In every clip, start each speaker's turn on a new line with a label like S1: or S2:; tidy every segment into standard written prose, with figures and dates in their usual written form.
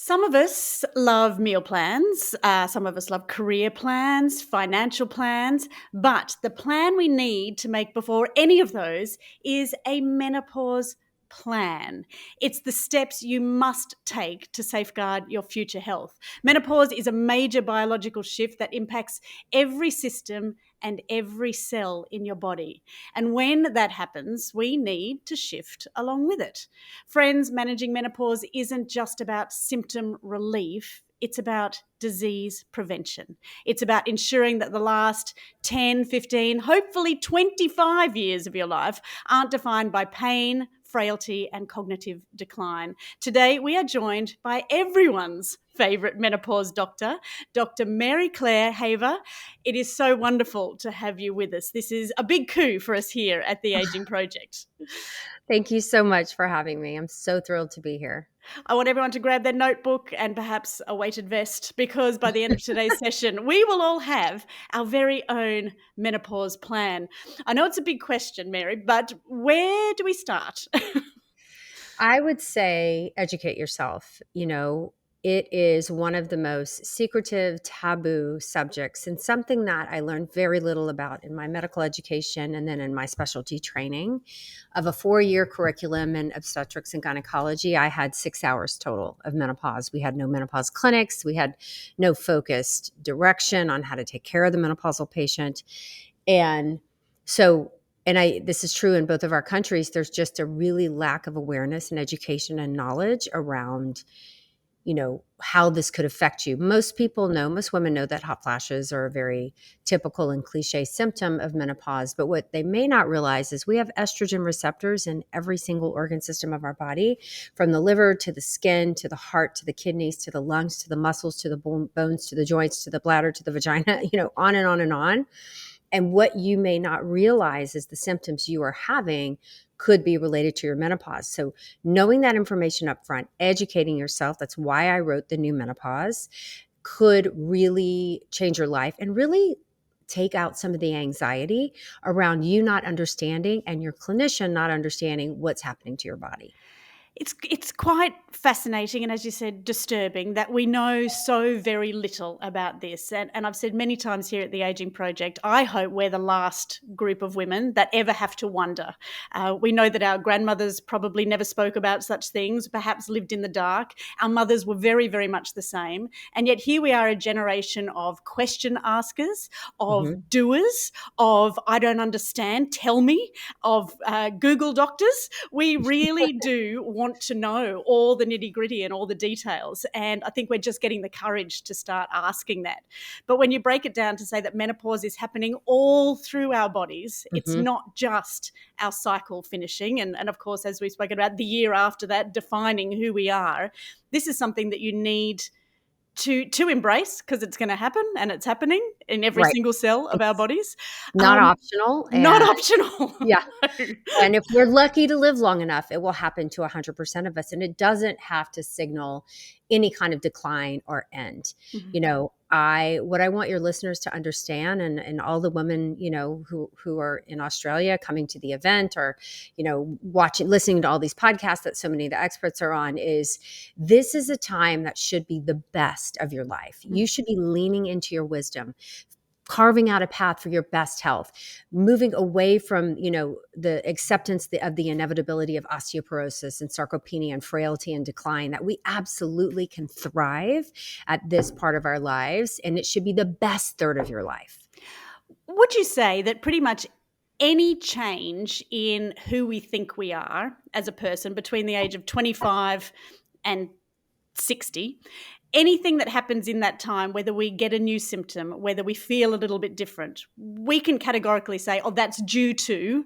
S1: Some of us love meal plans, some of us love career plans, financial plans, but the plan we need to make before any of those is a menopause plan. It's the steps you must take to safeguard your future health. Menopause is a major biological shift that impacts every system and every cell in your body. And when that happens, we need to shift along with it. Friends, managing menopause isn't just about symptom relief. It's about disease prevention. It's about ensuring that the last 10, 15, hopefully 25 years of your life aren't defined by pain, frailty, and cognitive decline. Today, we are joined by everyone's favourite menopause doctor, Dr. Mary Claire Haver. It is so wonderful to have you with us. This is a big coup for us here at the Aging Project.
S2: Thank you so much for having me. I'm so thrilled to be here.
S1: I want everyone to grab their notebook and perhaps a weighted vest, because by the end of today's session, we will all have our very own menopause plan. I know it's a big question, Mary, but where do we start?
S2: I would say educate yourself. It is one of the most secretive, taboo subjects, and something that I learned very little about in my medical education and then in my specialty training. Of a 4-year curriculum in obstetrics and gynecology, I had 6 hours total of menopause. We had no menopause clinics. We had no focused direction on how to take care of the menopausal patient. And so this is true in both of our countries, there's just a really lack of awareness and education and knowledge around, how this could affect you. Most women know that hot flashes are a very typical and cliche symptom of menopause. But what they may not realize is we have estrogen receptors in every single organ system of our body, from the liver to the skin, to the heart, to the kidneys, to the lungs, to the muscles, to the bones, to the joints, to the bladder, to the vagina, on and on and on. And what you may not realize is the symptoms you are having could be related to your menopause. So knowing that information up front, educating yourself, that's why I wrote The New Menopause, could really change your life and really take out some of the anxiety around you not understanding and your clinician not understanding what's happening to your body.
S1: It's quite fascinating and, as you said, disturbing that we know so very little about this. And I've said many times here at the Aging Project, I hope we're the last group of women that ever have to wonder. We know that our grandmothers probably never spoke about such things, perhaps lived in the dark. Our mothers were very, very much the same. And yet here we are, a generation of question askers, of doers, of I don't understand, tell me, of Google doctors. We really do want to know all the nitty-gritty and all the details. And I think we're just getting the courage to start asking that. But when you break it down to say that menopause is happening all through our bodies, it's not just our cycle finishing. And of course, as we've spoken about, the year after that, defining who we are. This is something that you need to embrace, because it's going to happen, and it's happening in every
S2: Right.
S1: single cell of our bodies.
S2: Not optional.
S1: Not optional.
S2: Yeah.
S1: No.
S2: And if we're lucky to live long enough, it will happen to 100% of us. And it doesn't have to signal any kind of decline or end. What I want your listeners to understand, and all the women, who are in Australia coming to the event, or, listening to all these podcasts that so many of the experts are on, is this is a time that should be the best of your life. You should be leaning into your wisdom, carving out a path for your best health, moving away from, the acceptance of the inevitability of osteoporosis and sarcopenia and frailty and decline, that we absolutely can thrive at this part of our lives. And it should be the best third of your life.
S1: Would you say that pretty much any change in who we think we are as a person between the age of 25 and 60, anything that happens in that time, whether we get a new symptom, whether we feel a little bit different, we can categorically say, oh, that's due to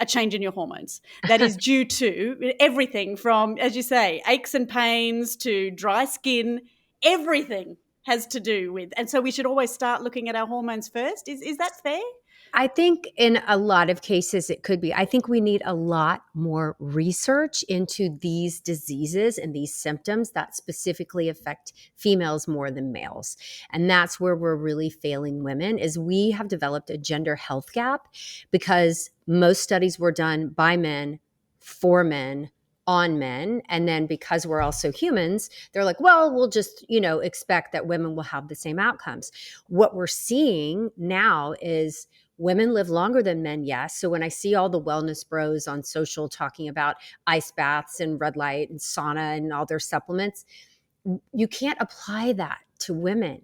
S1: a change in your hormones. That is due to everything from, as you say, aches and pains to dry skin. Everything has to do with. And so we should always start looking at our hormones first. Is that fair?
S2: I think in a lot of cases it could be. I think we need a lot more research into these diseases and these symptoms that specifically affect females more than males. And that's where we're really failing women, is we have developed a gender health gap because most studies were done by men, for men, on men. And then because we're also humans, they're like, well, we'll just, expect that women will have the same outcomes. What we're seeing now is women live longer than men, yes. So when I see all the wellness bros on social talking about ice baths and red light and sauna and all their supplements, you can't apply that to women.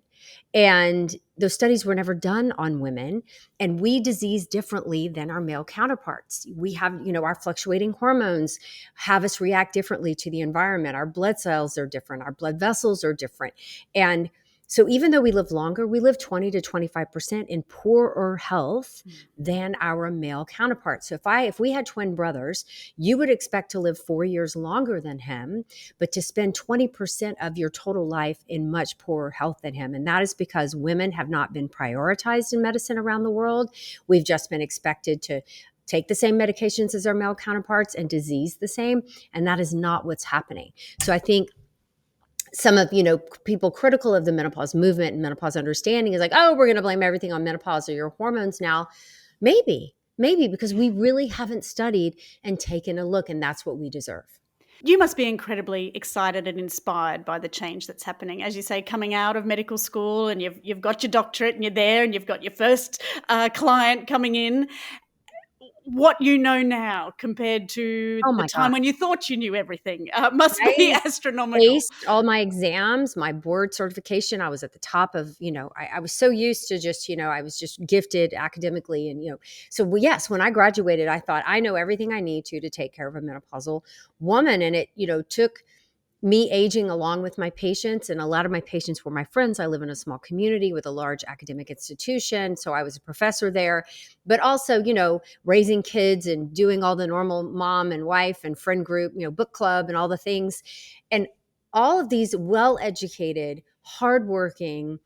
S2: And those studies were never done on women. And we disease differently than our male counterparts. We have, our fluctuating hormones have us react differently to the environment. Our blood cells are different. Our blood vessels are different. And so even though we live longer, we live 20 to 25% in poorer health than our male counterparts. So if we had twin brothers, you would expect to live 4 years longer than him, but to spend 20% of your total life in much poorer health than him. And that is because women have not been prioritized in medicine around the world. We've just been expected to take the same medications as our male counterparts and disease the same. And that is not what's happening. So I think some of, people critical of the menopause movement and menopause understanding is like, oh, we're going to blame everything on menopause or your hormones now. Maybe because we really haven't studied and taken a look, and that's what we deserve.
S1: You must be incredibly excited and inspired by the change that's happening. As you say, coming out of medical school and you've got your doctorate and you're there and you've got your first client coming in. What you know now compared to
S2: Oh
S1: the
S2: my
S1: time
S2: God.
S1: when you thought you knew everything must be
S2: I
S1: astronomical.
S2: aced all my exams, my board certification. I was at the top of, I was so used to just, I was just gifted academically. And, so yes, when I graduated, I thought I know everything I need to take care of a menopausal woman. And it, took me aging along with my patients, and a lot of my patients were my friends. I live in a small community with a large academic institution, so I was a professor there, but also, raising kids and doing all the normal mom and wife and friend group, book club and all the things. And all of these well-educated, hardworking,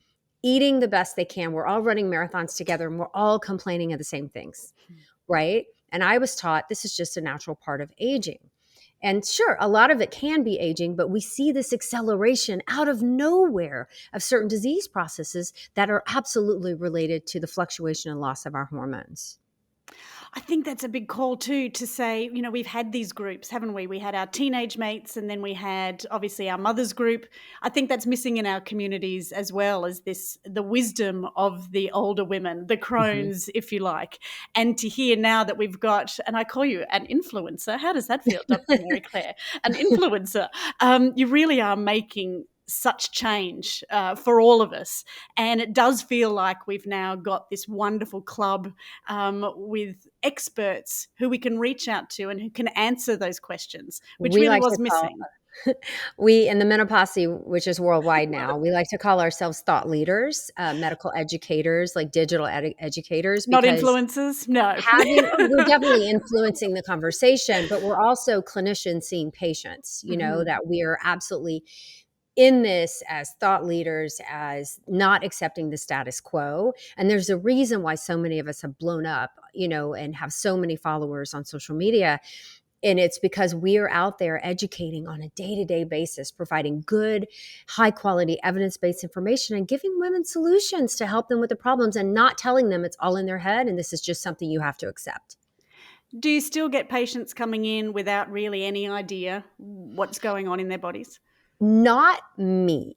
S2: eating the best they can, we're all running marathons together, and we're all complaining of the same things, right? And I was taught this is just a natural part of aging. And sure, a lot of it can be aging, but we see this acceleration out of nowhere of certain disease processes that are absolutely related to the fluctuation and loss of our hormones.
S1: I think that's a big call too, to say, we've had these groups, haven't we? We had our teenage mates and then we had obviously our mothers group. I think that's missing in our communities as well, as the wisdom of the older women, the
S2: Mhm.
S1: crones, if you like. And to hear now that we've got, and I call you an influencer. How does that feel, Dr. Mary Claire? An influencer. You really are making such change for all of us. And it does feel like we've now got this wonderful club with experts who we can reach out to and who can answer those questions, which
S2: We
S1: really
S2: like
S1: was
S2: to call
S1: missing.
S2: we in the menopause, which is worldwide now, we like to call ourselves thought leaders, medical educators, like digital educators,
S1: Not
S2: because
S1: influencers, no.
S2: we're definitely influencing the conversation, but we're also clinicians seeing patients,
S1: Mhm.
S2: that we are absolutely in this as thought leaders, as not accepting the status quo. And there's a reason why so many of us have blown up, and have so many followers on social media. And it's because we are out there educating on a day-to-day basis, providing good, high quality, evidence-based information and giving women solutions to help them with the problems, and not telling them it's all in their head and this is just something you have to accept.
S1: Do you still get patients coming in without really any idea what's going on in their bodies?
S2: Not me.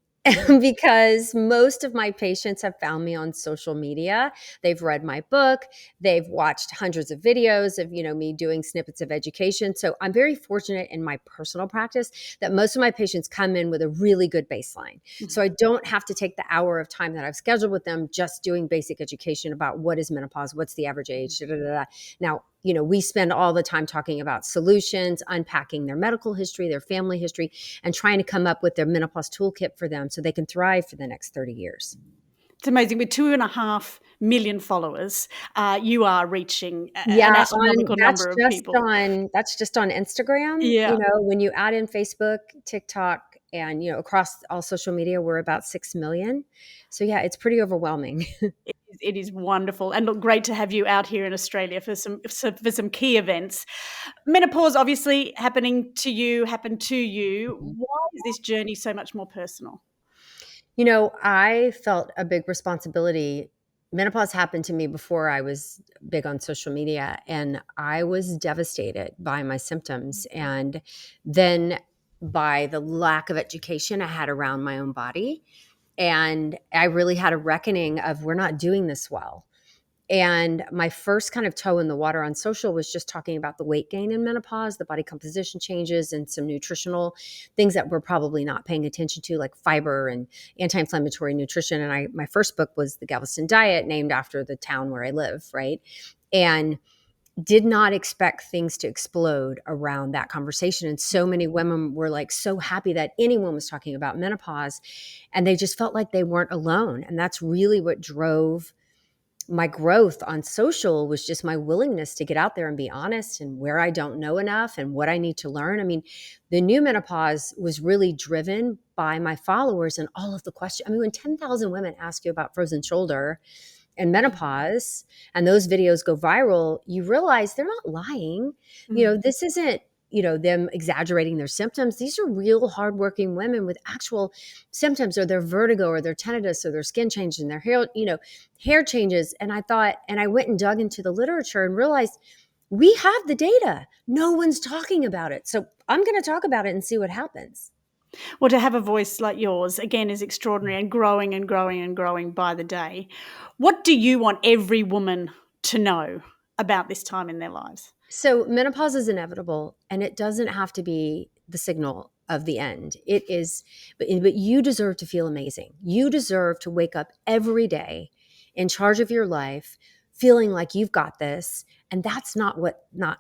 S2: Because most of my patients have found me on social media. They've read my book. They've watched hundreds of videos of, me doing snippets of education. So I'm very fortunate in my personal practice that most of my patients come in with a really good baseline. So I don't have to take the hour of time that I've scheduled with them just doing basic education about what is menopause, what's the average age, da, da, da, da. Now, we spend all the time talking about solutions, unpacking their medical history, their family history, and trying to come up with their menopause toolkit for them so they can thrive for the next 30 years.
S1: It's amazing. With 2.5 million followers, you are reaching an
S2: Yeah,
S1: astronomical number of people.
S2: that's just on Instagram.
S1: Yeah.
S2: When you add in Facebook, TikTok, and across all social media, we're about 6 million. So yeah, it's pretty overwhelming.
S1: It is wonderful, and look, great to have you out here in Australia for some key events. Menopause obviously happened to you. Why is this journey so much more personal?
S2: I felt a big responsibility menopause happened to me before I was big on social media, and I was devastated by my symptoms, and then by the lack of education I had around my own body. And I really had a reckoning of, we're not doing this well. And my first kind of toe in the water on social was just talking about the weight gain in menopause, the body composition changes, and some nutritional things that we're probably not paying attention to, like fiber and anti-inflammatory nutrition. And my first book was The Galveston Diet, named after the town where I live, right? And did not expect things to explode around that conversation. And so many women were like so happy that anyone was talking about menopause, and they just felt like they weren't alone. And that's really what drove my growth on social, was just my willingness to get out there and be honest, and where I don't know enough and what I need to learn. I mean, the new menopause was really driven by my followers and all of the questions. I mean, when 10,000 women ask you about frozen shoulder and menopause, and those videos go viral, you realize they're not lying.
S1: Mm.
S2: This isn't, them exaggerating their symptoms. These are real hardworking women with actual symptoms, or their vertigo, or their tinnitus, or their skin changes, and their hair changes. And I thought, and I went and dug into the literature and realized we have the data. No one's talking about it. So I'm going to talk about it and see what happens.
S1: Well, to have a voice like yours, again, is extraordinary and growing and growing and growing by the day. What do you want every woman to know about this time in their lives?
S2: So menopause is inevitable, and it doesn't have to be the signal of the end. It is, but you deserve to feel amazing. You deserve to wake up every day in charge of your life, feeling like you've got this. And that's not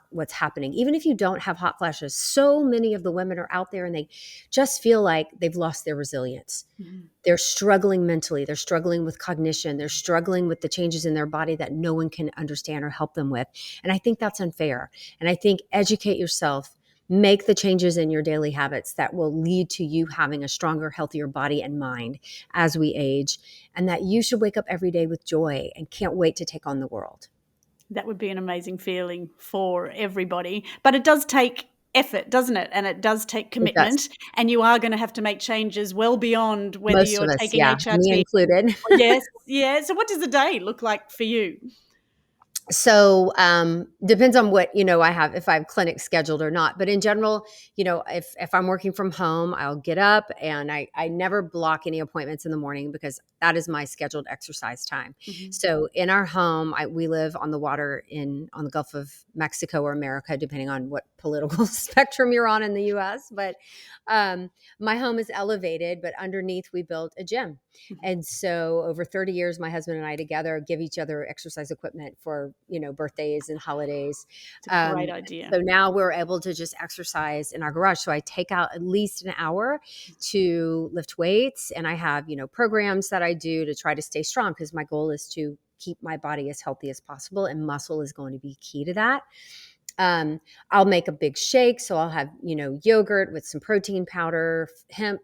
S2: what's happening. Even if you don't have hot flashes, so many of the women are out there and they just feel like they've lost their resilience.
S1: Mhm.
S2: They're struggling mentally. They're struggling with cognition. They're struggling with the changes in their body that no one can understand or help them with. And I think that's unfair. And I think educate yourself, make the changes in your daily habits that will lead to you having a stronger, healthier body and mind as we age. And that you should wake up every day with joy and can't wait to take on the world.
S1: That would be an amazing feeling for everybody. But it does take effort, doesn't it? And it does take
S2: It does.
S1: commitment. And you are going to have to make changes well beyond whether
S2: Most
S1: you're
S2: of us,
S1: taking
S2: yeah, me
S1: HRT.
S2: included.
S1: Yes, yeah. So, what does a day look like for you?
S2: So depends on what I have, if I have clinics scheduled or not. But in general, if I'm working from home, I'll get up, and I never block any appointments in the morning, because that is my scheduled exercise time.
S1: Mhm.
S2: So in our home, we live on the water on the Gulf of Mexico or America, depending on what political spectrum you're on in the U.S. But my home is elevated, but underneath we built a gym.
S1: Mhm.
S2: And so over 30 years, my husband and I together give each other exercise equipment for, birthdays and holidays.
S1: It's a great idea.
S2: So now we're able to just exercise in our garage. So I take out at least an hour to lift weights, and I have, programs that I do to try to stay strong, because my goal is to keep my body as healthy as possible, and muscle is going to be key to that. I'll make a big shake. So I'll have, yogurt with some protein powder, hemp,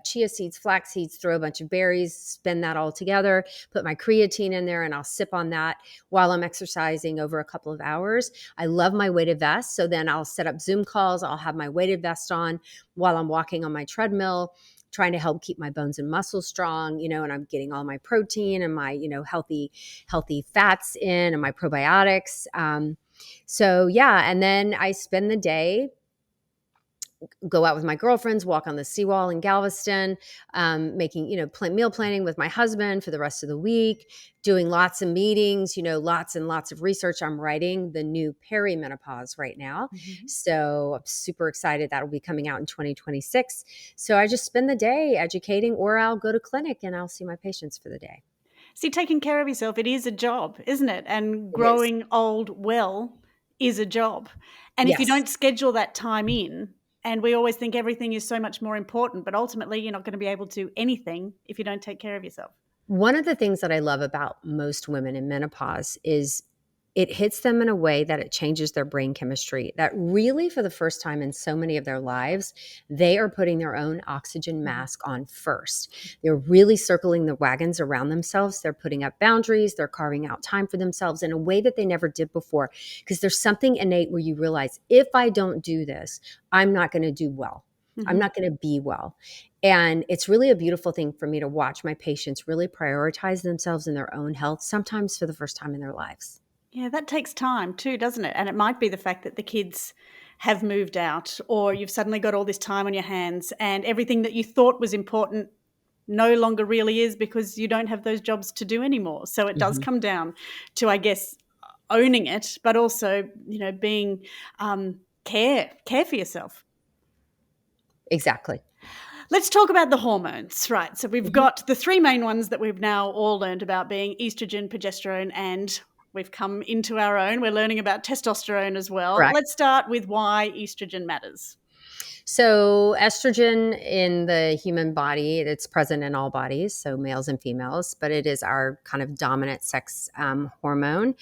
S2: chia seeds, flax seeds, throw a bunch of berries, spin that all together, put my creatine in there, and I'll sip on that while I'm exercising over a couple of hours. I love my weighted vest. So then I'll set up Zoom calls. I'll have my weighted vest on while I'm walking on my treadmill, trying to help keep my bones and muscles strong, and I'm getting all my protein and my, healthy fats in, and my probiotics. So yeah, and then I spend the day, go out with my girlfriends, walk on the seawall in Galveston, making, meal planning with my husband for the rest of the week, doing lots of meetings, lots and lots of research. I'm writing the new perimenopause right now.
S1: Mhm.
S2: So I'm super excited. That'll be coming out in 2026. So I just spend the day educating, or I'll go to clinic and I'll see my patients for the day.
S1: See, taking care of yourself, it is a job, isn't it? And
S2: It is.
S1: growing old well is a job. And if you
S2: Yes.
S1: don't schedule that time in, and we always think everything is so much more important, but ultimately you're not going to be able to do anything if you don't take care of yourself.
S2: One of the things that I love about most women in menopause is it hits them in a way that it changes their brain chemistry. That really, for the first time in so many of their lives, they are putting their own oxygen
S1: Mhm.
S2: mask on first. They're really circling the wagons around themselves. They're putting up boundaries. They're carving out time for themselves in a way that they never did before. Because there's something innate where you realize, if I don't do this, I'm not going to do well. I'm
S1: Mhm.
S2: not going to be well. And it's really a beautiful thing for me to watch my patients really prioritize themselves and their own health, sometimes for the first time in their lives.
S1: Yeah, that takes time too, doesn't it? And it might be the fact that the kids have moved out, or you've suddenly got all this time on your hands and everything that you thought was important no longer really is because you don't have those jobs to do anymore. So it does
S2: Mhm.
S1: come down to, I guess, owning it, but also, being care for yourself.
S2: Exactly.
S1: Let's talk about the hormones, right? So we've
S2: Mhm.
S1: got the three main ones that we've now all learned about being estrogen, progesterone, and we've come into our own. We're learning about testosterone as well.
S2: Correct.
S1: Let's start with why estrogen matters.
S2: So, estrogen in the human body, it's present in all bodies, so males and females, but it is our kind of dominant sex hormone.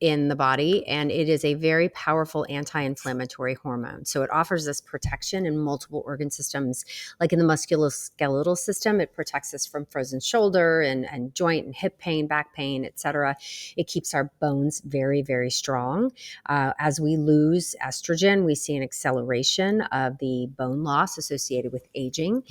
S2: In the body, and it is a very powerful anti-inflammatory hormone. So it offers us protection in multiple organ systems, like in the musculoskeletal system. It protects us from frozen shoulder and joint and hip pain, back pain, etc. It keeps our bones very, very strong. As we lose estrogen, we see an acceleration of the bone loss associated with aging.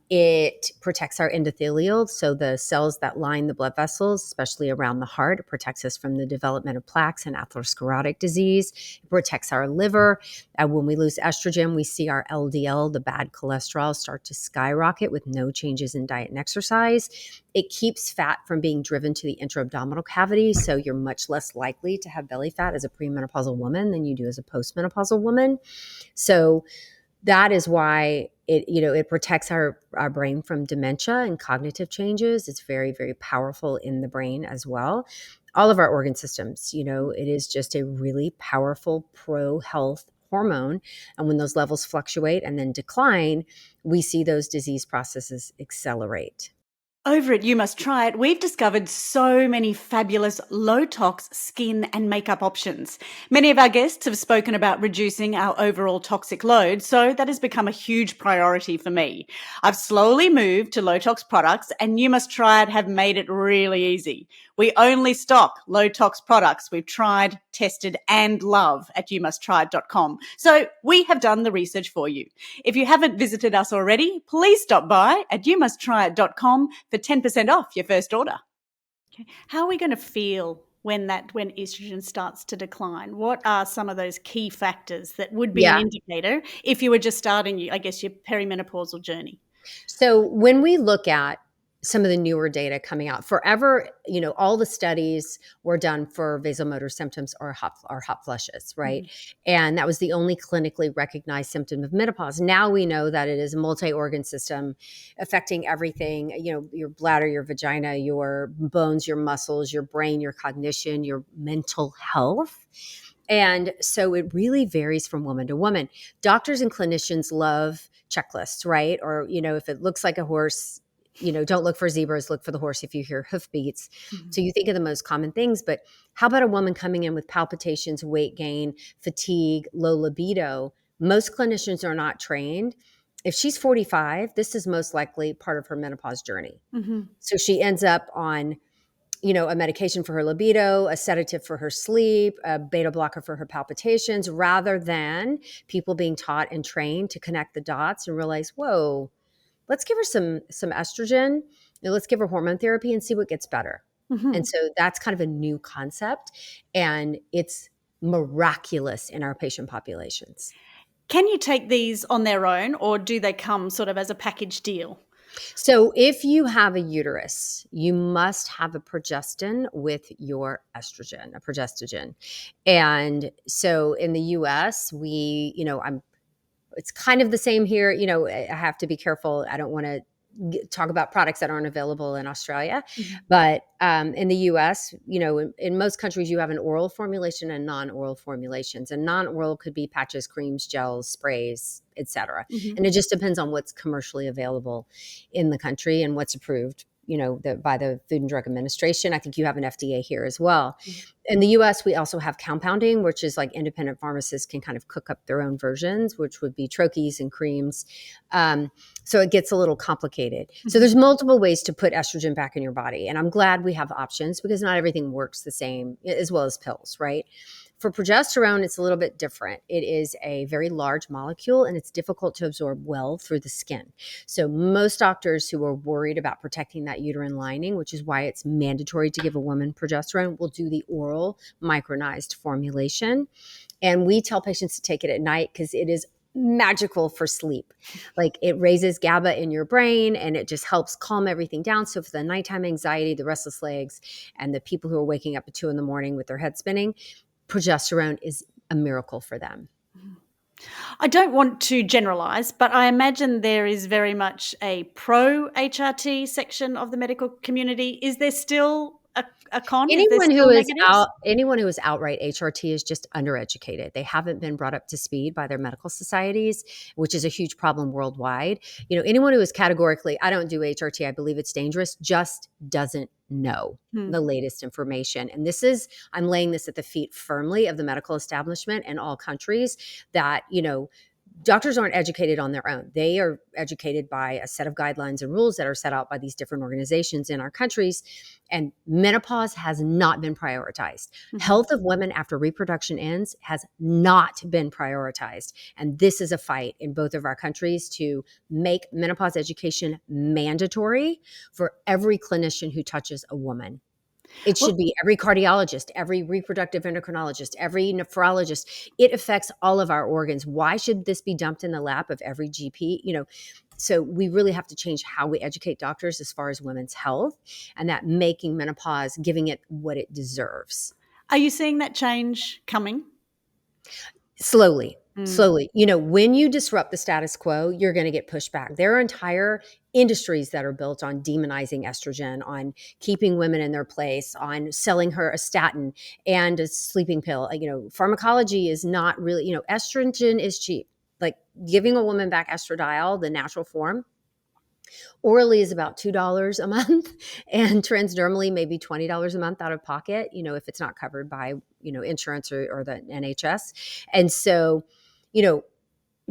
S2: It protects our endothelial, so the cells that line the blood vessels, especially around the heart. It protects us from the development of plaques and atherosclerotic disease. It protects our liver. When we lose estrogen, we see our LDL, the bad cholesterol, start to skyrocket with no changes in diet and exercise. It keeps fat from being driven to the intra-abdominal cavity, so you're much less likely to have belly fat as a premenopausal woman than you do as a postmenopausal woman. So that is why it protects our brain from dementia and cognitive changes. It's very, very powerful in the brain as well. All of our organ systems, it is just a really powerful pro health hormone. And when those levels fluctuate and then decline, we see those disease processes accelerate.
S1: Over at You Must Try It, we've discovered so many fabulous low-tox skin and makeup options. Many of our guests have spoken about reducing our overall toxic load, so that has become a huge priority for me. I've slowly moved to low-tox products, and You Must Try It have made it really easy. We only stock low-tox products we've tried, tested, and love at youmusttryit.com. So we have done the research for you. If you haven't visited us already, please stop by at youmusttryit.com for 10% off your first order. Okay. How are we going to feel when estrogen starts to decline? What are some of those key factors that would be an
S2: Yeah.
S1: indicator if you were just starting, I guess, your perimenopausal journey?
S2: So when we look at some of the newer data coming out, forever, all the studies were done for vasomotor symptoms or hot flushes, right?
S1: Mhm.
S2: And that was the only clinically recognized symptom of menopause. Now we know that it is a multi-organ system affecting everything, your bladder, your vagina, your bones, your muscles, your brain, your cognition, your mental health. And so it really varies from woman to woman. Doctors and clinicians love checklists, right? Or, if it looks like a horse, don't look for zebras, look for the horse if you hear hoofbeats.
S1: Mhm.
S2: So you think of the most common things, but how about a woman coming in with palpitations, weight gain, fatigue, low libido? Most clinicians are not trained. If she's 45, this is most likely part of her menopause journey.
S1: Mhm.
S2: So she ends up on a medication for her libido, a sedative for her sleep, a beta blocker for her palpitations, rather than people being taught and trained to connect the dots and realize, whoa, let's give her some estrogen, let's give her hormone therapy and see what gets better. And
S1: Mhm.
S2: so that's kind of a new concept, and it's miraculous in our patient populations.
S1: Can you take these on their own, or do they come sort of as a package deal?
S2: So if you have a uterus, you must have a progestin with your estrogen, a progestogen. And so in the US, it's kind of the same here. I have to be careful. I don't want to talk about products that aren't available in Australia.
S1: Mhm.
S2: But in the US, in most countries, you have an oral formulation and non-oral formulations. And non-oral could be patches, creams, gels, sprays, etc.
S1: Mhm.
S2: And it just depends on what's commercially available in the country and what's approved, by the Food and Drug Administration. I think you have an FDA here as well.
S1: Mhm.
S2: In the US, we also have compounding, which is like independent pharmacists can kind of cook up their own versions, which would be troches and creams. So it gets a little complicated. So
S1: Mhm.
S2: there's multiple ways to put estrogen back in your body. And I'm glad we have options because not everything works the same, as well as pills, right? For progesterone, it's a little bit different. It is a very large molecule and it's difficult to absorb well through the skin. So most doctors who are worried about protecting that uterine lining, which is why it's mandatory to give a woman progesterone, will do the oral micronized formulation. And we tell patients to take it at night because it is magical for sleep. Like it raises GABA in your brain and it just helps calm everything down. So for the nighttime anxiety, the restless legs, and the people who are waking up at 2 a.m. with their head spinning, progesterone is a miracle for them.
S1: I don't want to generalize, but I imagine there is very much a pro HRT section of the medical community. Is there still a con? Is there still negatives?
S2: Anyone who is outright HRT is just undereducated. They haven't been brought up to speed by their medical societies, which is a huge problem worldwide. Anyone who is categorically, I don't do HRT, I believe it's dangerous, just doesn't know the latest information. And I'm laying this at the feet firmly of the medical establishment in all countries that, doctors aren't educated on their own. They are educated by a set of guidelines and rules that are set out by these different organizations in our countries. And menopause has not been prioritized. Health of women after reproduction ends has not been prioritized. And this is a fight in both of our countries to make menopause education mandatory for every clinician who touches a woman. It should be every cardiologist, every reproductive endocrinologist, every nephrologist. It affects all of our organs. Why should this be dumped in the lap of every GP? So we really have to change how we educate doctors as far as women's health, and that making menopause, giving it what it deserves.
S1: Are you seeing that change coming?
S2: Slowly. When you disrupt the status quo, you're going to get pushed back. There are entire industries that are built on demonizing estrogen, on keeping women in their place, on selling her a statin and a sleeping pill. Pharmacology is not really, estrogen is cheap. Like giving a woman back estradiol, the natural form, orally is about $2 a month, and transdermally maybe $20 a month out of pocket, if it's not covered by, insurance or the NHS. And so,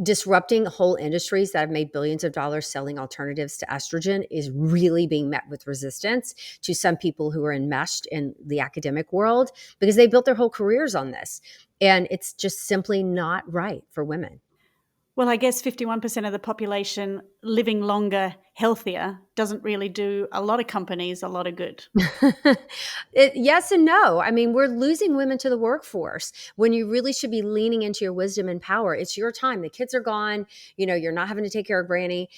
S2: disrupting whole industries that have made billions of dollars selling alternatives to estrogen is really being met with resistance to some people who are enmeshed in the academic world because they built their whole careers on this. And it's just simply not right for women.
S1: Well, I guess 51% of the population living longer, healthier, doesn't really do a lot of companies a lot of good.
S2: Yes and no. I mean, we're losing women to the workforce when you really should be leaning into your wisdom and power. It's your time. The kids are gone. You're not having to take care of granny,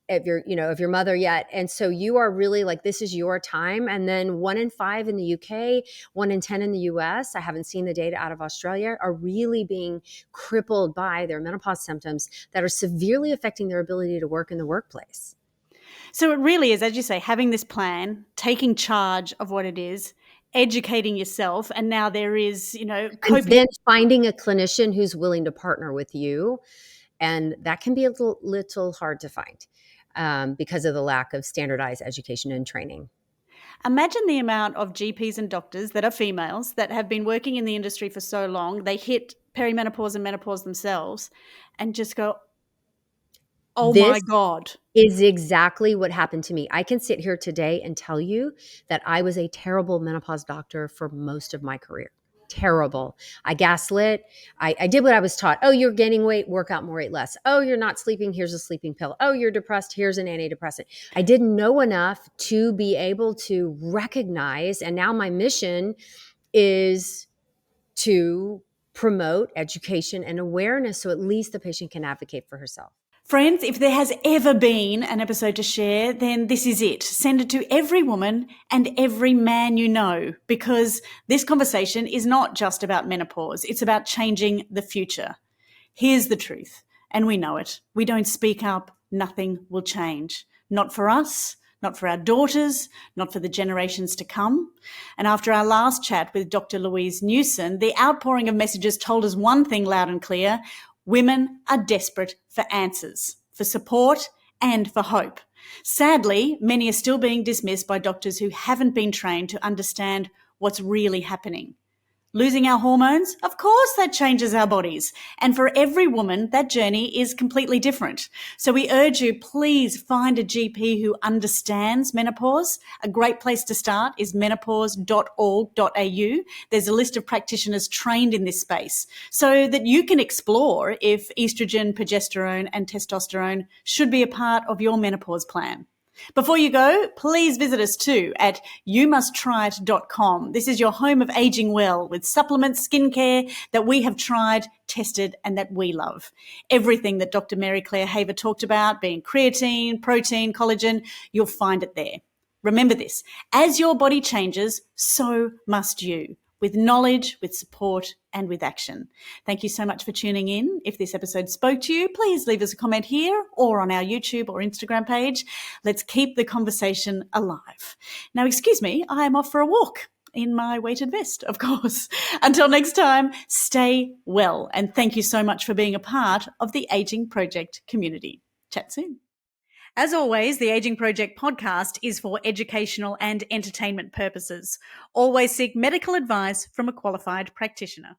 S2: of your mother yet. And so you are really like, this is your time. And then 1 in 5 in the UK, 1 in 10 in the US, I haven't seen the data out of Australia, are really being crippled by their menopause symptoms that are severely affecting their ability to work in the workplace.
S1: So it really is, as you say, having this plan, taking charge of what it is, educating yourself, and now there is, coping.
S2: And then finding a clinician who's willing to partner with you. And that can be a little hard to find because of the lack of standardized education and training.
S1: Imagine the amount of GPs and doctors that are females that have been working in the industry for so long, they hit perimenopause and menopause themselves and just go, oh my God.
S2: Is exactly what happened to me. I can sit here today and tell you that I was a terrible menopause doctor for most of my career. Terrible. I gaslit. I did what I was taught. Oh, you're gaining weight, work out more, eat less. Oh, you're not sleeping, here's a sleeping pill. Oh, you're depressed, here's an antidepressant. I didn't know enough to be able to recognize, and now my mission is to promote education and awareness so at least the patient can advocate for herself.
S1: Friends, if there has ever been an episode to share, then this is it. Send it to every woman and every man you know, because this conversation is not just about menopause. It's about changing the future. Here's the truth, and we know it. We don't speak up, nothing will change. Not for us, not for our daughters, not for the generations to come. And after our last chat with Dr. Louise Newson, the outpouring of messages told us one thing loud and clear: women are desperate for answers, for support, and for hope. Sadly, many are still being dismissed by doctors who haven't been trained to understand what's really happening. Losing our hormones? Of course, that changes our bodies. And for every woman, that journey is completely different. So we urge you, please find a GP who understands menopause. A great place to start is menopause.org.au. There's a list of practitioners trained in this space so that you can explore if estrogen, progesterone, and testosterone should be a part of your menopause plan. Before you go, please visit us too at youmusttryit.com. This is your home of aging well with supplements, skincare that we have tried, tested, and that we love. Everything that Dr. Mary Claire Haver talked about, being creatine, protein, collagen, you'll find it there. Remember this, as your body changes, so must you. With knowledge, with support, and with action. Thank you so much for tuning in. If this episode spoke to you, please leave us a comment here or on our YouTube or Instagram page. Let's keep the conversation alive. Now, excuse me, I am off for a walk in my weighted vest, of course. Until next time, stay well. And thank you so much for being a part of the Aging Project community. Chat soon. As always, the Aging Project podcast is for educational and entertainment purposes. Always seek medical advice from a qualified practitioner.